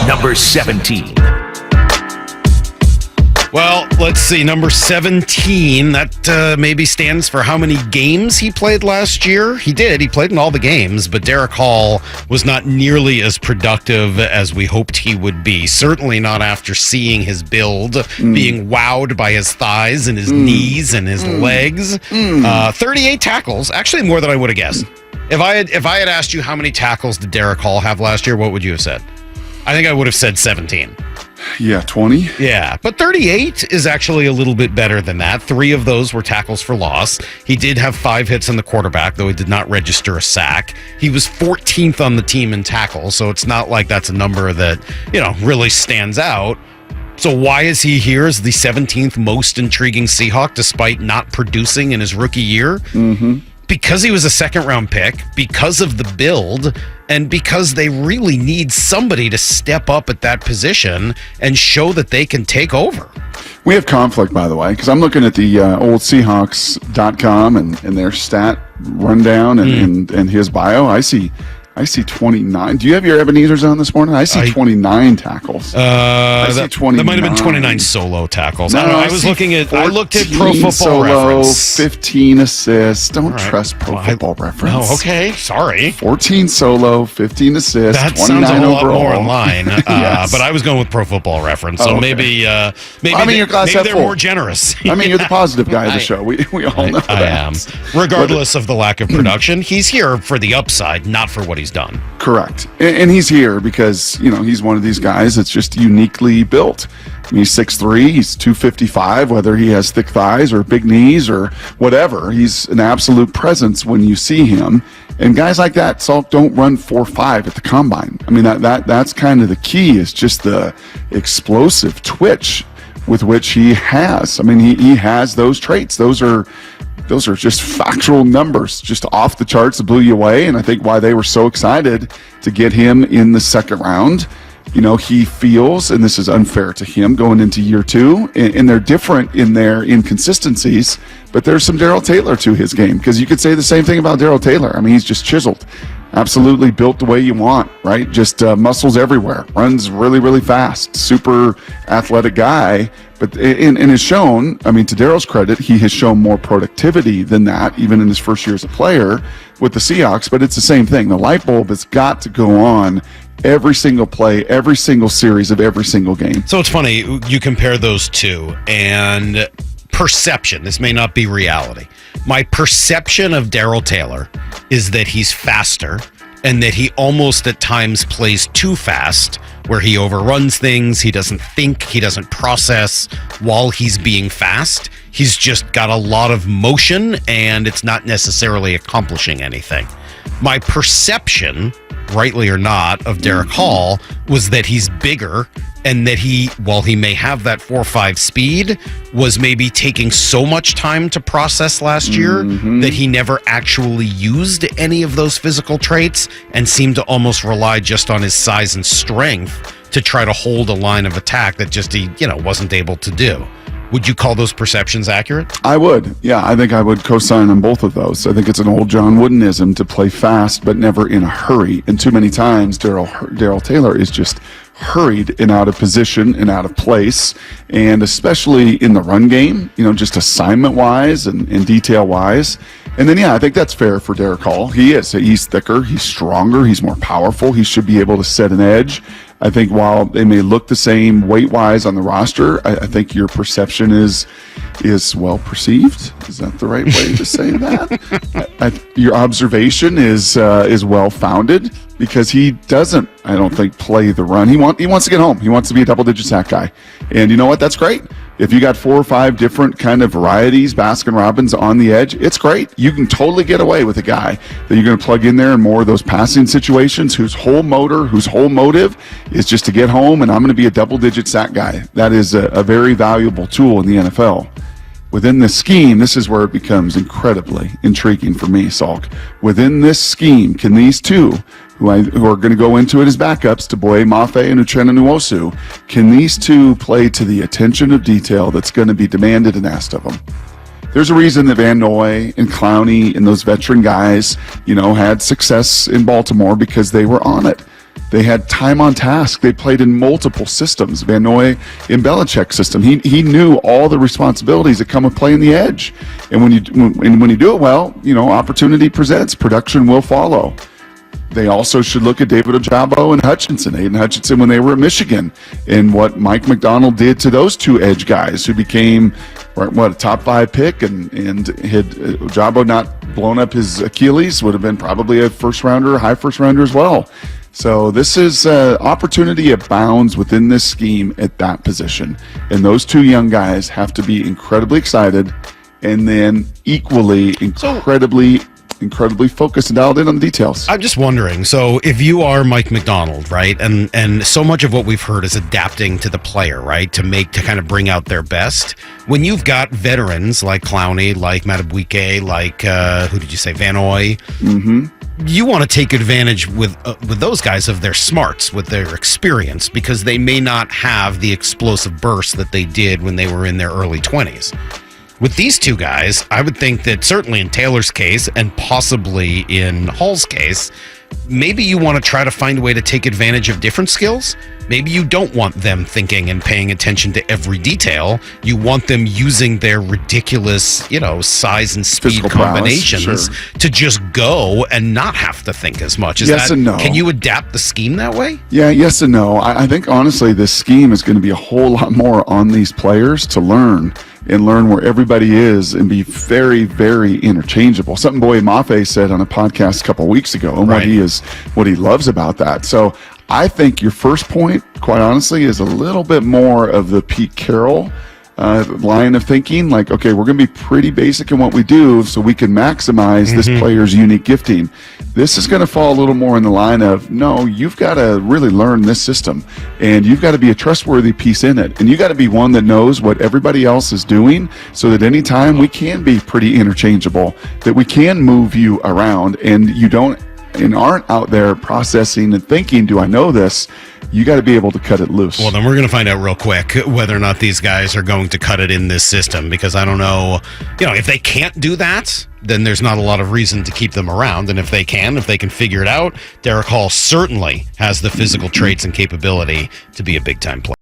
Number 17. Well, let's see. Number 17, that maybe stands for how many games he played last year. He did. He played in all the games, but Derrick Hall was not nearly as productive as we hoped he would be. Certainly not after seeing his build, being wowed by his thighs and his knees and his legs. 38 tackles, actually more than I would have guessed. If I had asked you how many tackles did Derrick Hall have last year, what would you have said? I think I would have said 17. Yeah, 20. Yeah, but 38 is actually a little bit better than that. 3 of those were tackles for loss. He did have 5 hits on the quarterback, though he did not register a sack. He was 14th on the team in tackles, so it's not like that's a number that, really stands out. So why is he here as the 17th most intriguing Seahawk despite not producing in his rookie year? Because he was a second-round pick, because of the build, and because they really need somebody to step up at that position and show that they can take over. We have conflict, by the way, because I'm looking at the old Seahawks.com and their stat rundown and his bio. I see 29. Do you have your Ebenezer's on this morning? I see 29 tackles. I see 29. That might have been 29 solo tackles. No, I don't know. I looked at Pro Football solo, Reference. 15 assists. Don't trust Pro Football Reference. Oh, okay. Sorry. 14 solo, 15 assists, that 29 sounds a lot overall. more in line. Yes. But I was going with Pro Football Reference, so maybe you're glass half they're full. more generous. I mean, you're the positive guy of the show. We all know that. I am. Regardless of the lack of production, he's here for the upside, not for what he's done. Correct. And he's here because, he's one of these guys that's just uniquely built. He's 6'3", he's 255, whether he has thick thighs or big knees or whatever. He's an absolute presence when you see him. And guys like that, Salk, don't run 4.5 at the combine. I mean, that's kind of the key, is just the explosive twitch with which he has. I mean, he has those traits. Those are just factual numbers, just off the charts that blew you away. And I think why they were so excited to get him in the second round. He feels, and this is unfair to him going into year 2, and they're different in their inconsistencies, but there's some Darrell Taylor to his game, because you could say the same thing about Darrell Taylor. I mean, he's just chiseled, absolutely built the way you want, right? Just muscles everywhere, runs really, really fast, super athletic guy. But and has shown, I mean, to Darrell's credit, he has shown more productivity than that, even in his first year as a player with the Seahawks. But it's the same thing. The light bulb has got to go on every single play, every single series of every single game. So it's funny, you compare those two, and perception, this may not be reality. My perception of Darrell Taylor is that he's faster and that he almost at times plays too fast, where he overruns things, he doesn't think, he doesn't process while he's being fast. He's just got a lot of motion, and it's not necessarily accomplishing anything. My perception, rightly or not, of Derrick Hall was that he's bigger, and that he, while he may have that 4.5 speed, was maybe taking so much time to process last year that he never actually used any of those physical traits and seemed to almost rely just on his size and strength to try to hold a line of attack that just he, wasn't able to do. Would you call those perceptions accurate? I would. Yeah, I think I would co-sign on both of those. I think it's an old John Woodenism to play fast but never in a hurry. And too many times Darrell Taylor is just hurried and out of position and out of place. And especially in the run game, just assignment-wise and detail-wise. And then, I think that's fair for Derrick Hall. He is. He's thicker. He's stronger. He's more powerful. He should be able to set an edge. I think while they may look the same weight-wise on the roster, I think your perception is well perceived. Is that the right way to say that? Your observation is well-founded, because he doesn't, I don't think, play the run. He wants to get home. He wants to be a double-digit sack guy. And you know what? That's great. If you got 4 or 5 different kind of varieties, Baskin-Robbins on the edge, it's great. You can totally get away with a guy that you're going to plug in there in more of those passing situations, whose whole motive is just to get home, and I'm going to be a double-digit sack guy. That is a very valuable tool in the NFL. Within this scheme, this is where it becomes incredibly intriguing for me, Salk. Within this scheme, can these two, who are going to go into it as backups to Boye Mafe and Uchenna Nwosu, can these two play to the attention of detail that's going to be demanded and asked of them? There's a reason that Van Noy and Clowney and those veteran guys, had success in Baltimore, because they were on it. They had time on task. They played in multiple systems. Van Noy in Belichick's system. He knew all the responsibilities that come with playing the edge. And when you do it well, opportunity presents, production will follow. They also should look at David Ojabo and Hutchinson, Aiden Hutchinson, when they were at Michigan, and what Mike Macdonald did to those two edge guys who became, a top 5 pick, and had Ojabo not blown up his Achilles, would have been probably a first rounder, high first rounder as well. So this is opportunity abounds within this scheme at that position. And those two young guys have to be incredibly excited and then equally incredibly focused and dialed in on the details. I'm just wondering, so if you are Mike Macdonald, right, and so much of what we've heard is adapting to the player, right, to kind of bring out their best. When you've got veterans like Clowney, like Madubuike, like who did you say, Van Noy? Mm-hmm. You want to take advantage with those guys of their smarts, with their experience, because they may not have the explosive burst that they did when they were in their early 20s. With these two guys, I would think that certainly in Taylor's case and possibly in Hall's case, maybe you want to try to find a way to take advantage of different skills. Maybe you don't want them thinking and paying attention to every detail. You want them using their ridiculous, size and speed Physical combinations prowess, sure, to just go and not have to think as much. Yes and no. Can you adapt the scheme that way? Yeah, yes and no. I think, honestly, this scheme is going to be a whole lot more on these players to learn where everybody is and be very, very interchangeable. Something Boye Mafe said on a podcast a couple of weeks ago, and right, what he loves about that. So I think your first point, quite honestly, is a little bit more of the Pete Carroll line of thinking. Like, okay, we're going to be pretty basic in what we do so we can maximize this player's unique gifting. This is going to fall a little more in the line of, no, you've got to really learn this system, and you've got to be a trustworthy piece in it, and you got to be one that knows what everybody else is doing, so that anytime we can be pretty interchangeable, that we can move you around, and you don't and aren't out there processing and thinking, do I know this? You got to be able to cut it loose. Well, then we're going to find out real quick whether or not these guys are going to cut it in this system, because I don't know, if they can't do that, then there's not a lot of reason to keep them around. And if they can figure it out, Derrick Hall certainly has the physical traits and capability to be a big-time player.